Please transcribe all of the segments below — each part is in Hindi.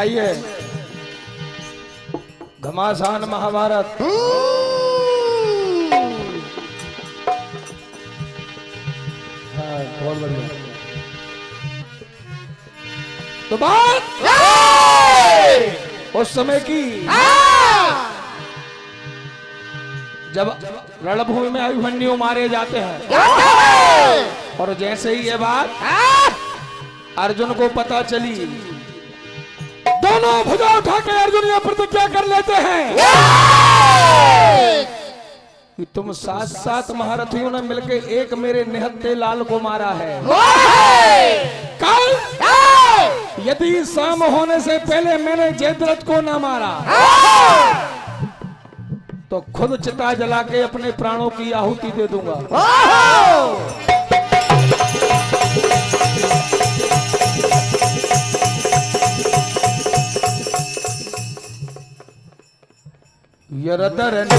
आइए घमासान महाभारत। हाँ, बहुत बढ़िया। तो बात उस समय की जब रणभूमि में अभिमन्यु मारे जाते हैं और जैसे ही ये बात अर्जुन को पता चली, दोनों भुजा उठा के अर्जुन ये प्रतिज्ञा कर लेते हैं कि तुम साथ साथ महारथियों ने मिलकर एक मेरे निहत्थे लाल को मारा है। कल यदि शाम होने से पहले मैंने जयद्रथ को ना मारा तो खुद चिता जला के अपने प्राणों की आहुति दे दूंगा। यरदरना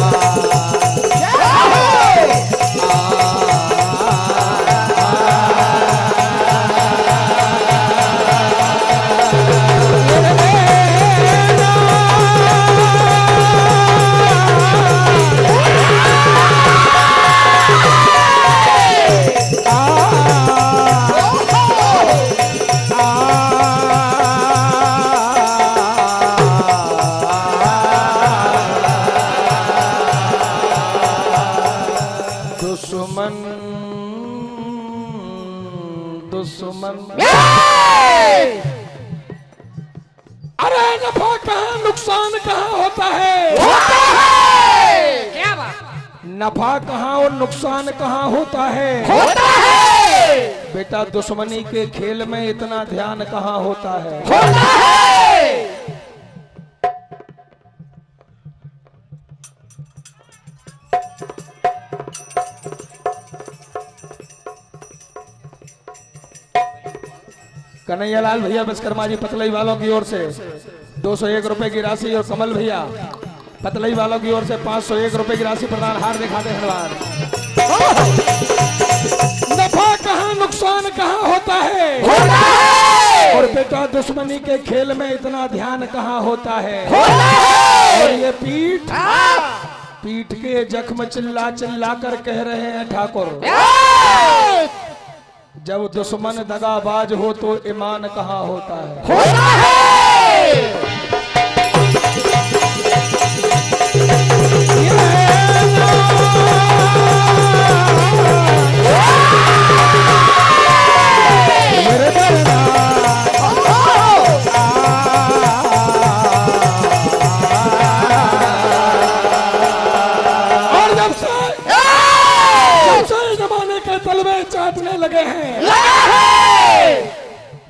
दुश्मन अरे नफा कहाँ नुकसान कहाँ होता है? क्या बात? नफा कहाँ और नुकसान कहाँ होता है? बेटा दुश्मनी के खेल में इतना ध्यान कहाँ होता है? कन्हैयालाल भैया विश्वकर्मा जी पतलई वालों की ओर से 201 रुपए की राशि और कमल भैया पतलई वालों की ओर से 501 रुपए की राशि प्रदान। हार दिखाते धन्यवाद। नफा कहाँ नुकसान कहाँ होता है? और बेटा दुश्मनी के खेल में इतना ध्यान कहाँ होता है? और ये पीठ के जख्म चिल्ला चिल्ला कर कह रहे हैं ठाकुर, जब दुश्मन दगाबाज हो तो ईमान कहाँ होता है? और जब से जमाने के तलवे चाटने लगे हैं,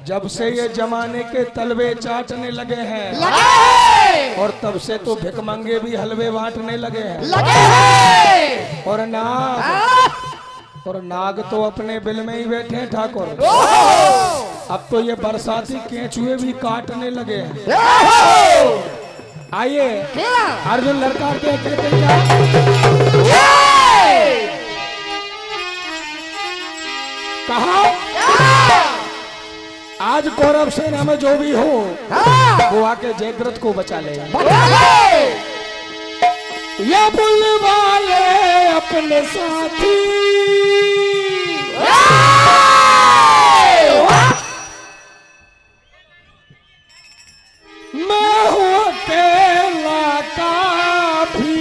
जब से ये जमाने के तलवे चाटने लगे हैं, और तब से तो भिकमंगे भी हलवे बांटने लगे हैं। और नाग तो अपने बिल में ही बैठे ठाकुर। अब तो ये बरसाती केंचुए भी काटने लगे हैं। आइए अर्जुन लड़का के कहते क्या कहा, आज कौरव सेना में जो भी हो वो आके जयद्रथ को बचा ले। ये बोलने वाले अपने साथी मैं हूँ अकेला काफी,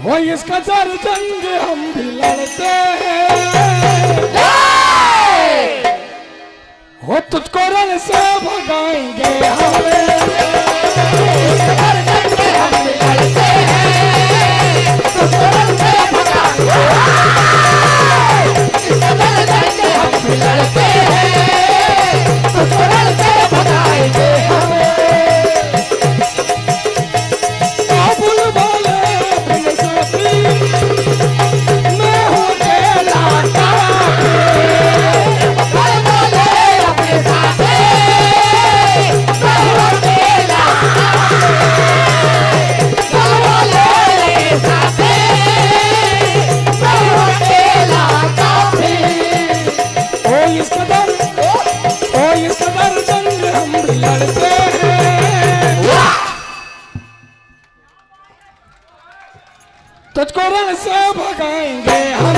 वो इसका दर जंग हम भी लड़ते हैं, वो तुझको रण से भगाएंगे हमें, हम भी लड़ते हैं, तुझको रण से भगाएंगे, हम भी लड़ते हैं, तुझको रण से भगाएंगे हमें। तुझको रण से भगाएंगे हम।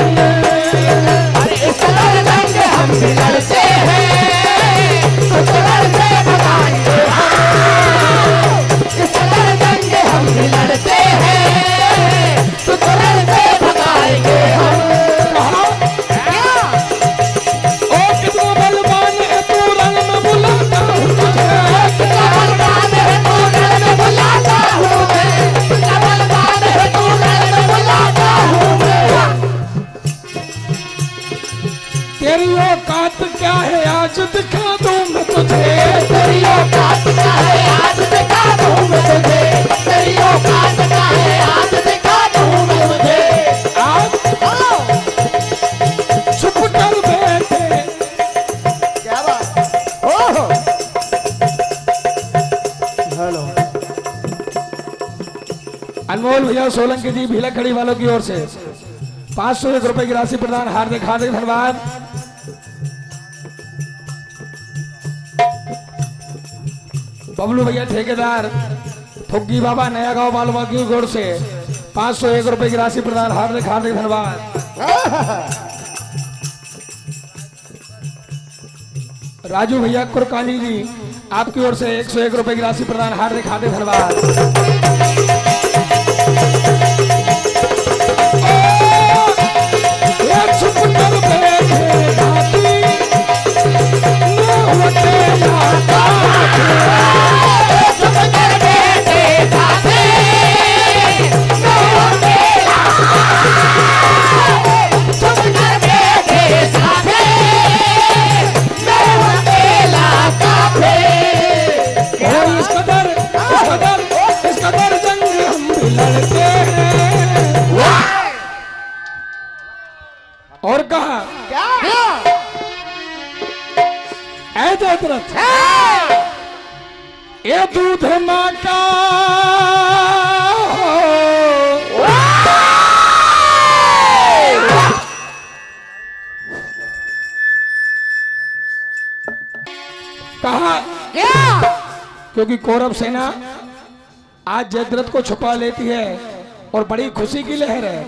अरे इस रणरंग हम भी लड़ते हैं, तुझको रण से भगाएंगे हम। इस रणरंग हम भी लड़ते हैं, तुझको रण से भगाएंगे हम। ओ कितना बलवान है तू, रण में बुलाता हूँ तुझे। कितना बलवान है तू, रण में बुलाता हूँ मैं। कितना बलवान है तू, रण में बुलाता हूँ मैं। तेरी औकात क्या है आज दिखा दूं मैं तुझे। तेरी औकात क्या है आज दिखा दूं मैं तुझे। तेरी औकात क्या है आज दिखा दूं मैं तुझे। आज छुप कर बैठे। क्या बात। ओहो हेलो। अनमोल भैया सोलंकी जी भीलक खड़ी वालों की ओर से 501 रुपए की राशि प्रदान, हार्दिक हार्दिक धन्यवाद। बबलू भैया ठेकेदार फुग्गी बाबा नया गांव बालवा की ओर से 501 रुपए की राशि प्रदान, हार्दिक हार्दिक धन्यवाद। राजू भैया कुरकानी जी आपकी ओर से 101 रुपए की राशि प्रदान, हार्दिक हार्दिक धन्यवाद। छुप कर बैठे घाटी न अकेला। चुप कर बैठे साथे मैं अकेला। चुप कर बैठे साथे मैं अकेला काफे। और इस कदर जंग हम भी लड़ते हैं। और कहा क्या ऐ दशरथ, ये दूध माँ का कहा, क्योंकि कौरव सेना आज जयद्रथ को छुपा लेती है और बड़ी खुशी की लहर है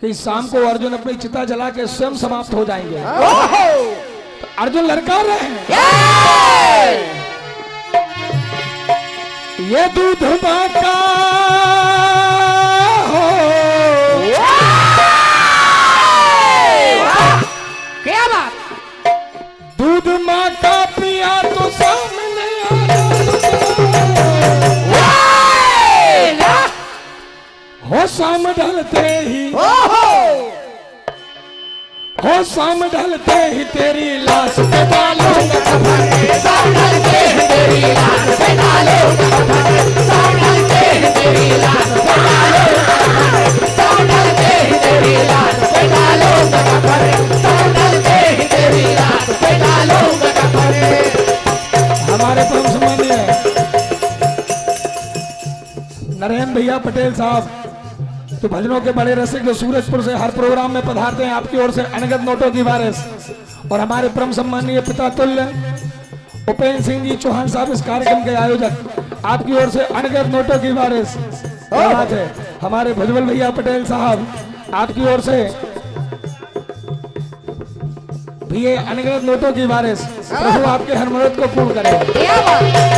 कि शाम को अर्जुन अपनी चिता जला के स्वयं समाप्त हो जाएंगे। तो अर्जुन लड़का रहे हैं। ये दूध माँ का क्या बात। दूध माँ का पिया तो सामने आ। हो शाम ढलते ही, हो शाम ढलते ही तेरी लाश पे डालूंगा कफन। शाम ढलते ही तेरी लाश पे डालूंगा कफन। शाम ढलते ही तेरी लाश पे डालूंगा कफन। शाम ढलते ही तेरी लाश पे डालूंगा कफन। शाम ढलते ही तेरी लाश पे डालूंगा कफन। हमारे परम सम्मानीय नरेंद्र भैया पटेल साहब तो भजनों के बड़े रसिक जो सूरजपुर से हर प्रोग्राम में पधारते हैं, आपकी ओर से अनगत नोटों की बारिश। और हमारे परम सम्मानीय पिता तुल्य उपेंद्र सिंह जी चौहान साहब इस कार्यक्रम के आयोजक, आपकी ओर से अनगत नोटों की बारिश। क्या बात है। हमारे भजबल भैया पटेल साहब आपकी ओर से भी ये अनगत नोटों की बारिश। प्रभु आपके हर मनोरथ को पूर्ण करे। क्या बात।